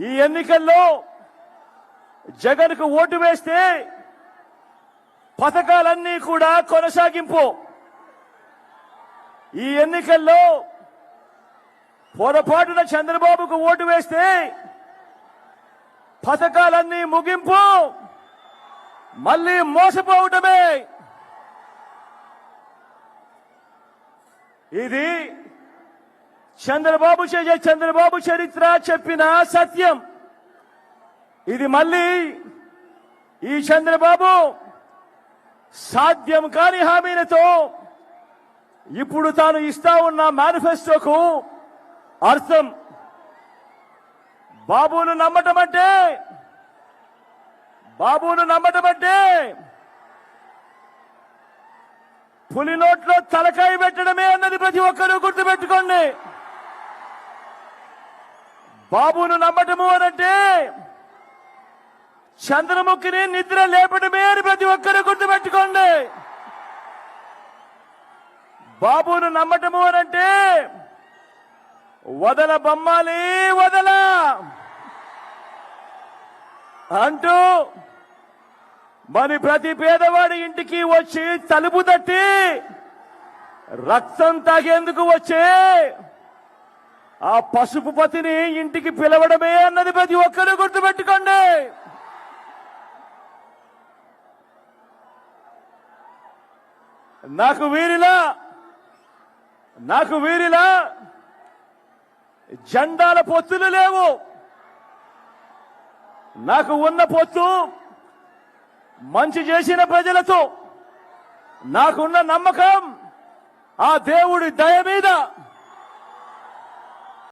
ఈ ఎన్నికల్లో జగన్కు ఓటు వేస్తే పథకాలన్నీ కూడా కొనసాగింపు. ఈ ఎన్నికల్లో పొరపాటున చంద్రబాబుకు ఓటు వేస్తే పథకాలన్నీ ముగింపు, మళ్ళీ మోసపోవటమే. ఇది చంద్రబాబు చరిత్ర చెప్పిన సత్యం. ఇది మళ్ళీ ఈ చంద్రబాబు సాధ్యం కాని హామీలతో ఇప్పుడు తాను ఇస్తా ఉన్న మేనిఫెస్టోకు అర్థం. బాబును నమ్మటం అంటే పులి నోట్లో తలకాయ పెట్టడమే అన్నది ప్రతి ఒక్కరూ గుర్తుపెట్టుకోండి. బాబును నమ్మటము అనంటే చంద్రముఖిని నిద్ర లేపడమే అని ప్రతి ఒక్కరూ గుర్తుపెట్టుకోండి. బాబును నమ్మటము అనంటే వదల బొమ్మాలి వదల అంటూ మరి ప్రతి పేదవాడి ఇంటికి వచ్చి తలుపు తట్టి రక్తం తాగేందుకు వచ్చే ఆ పసుపు పతిని ఇంటికి పిలవడమే అన్నది ప్రతి ఒక్కరూ గుర్తుపెట్టుకోండి. నాకు వీరిలా జెండాల పొత్తులు లేవు. నాకు ఉన్న పొత్తు మంచి చేసిన ప్రజలతో. నాకున్న నమ్మకం ఆ దేవుడి దయ మీద.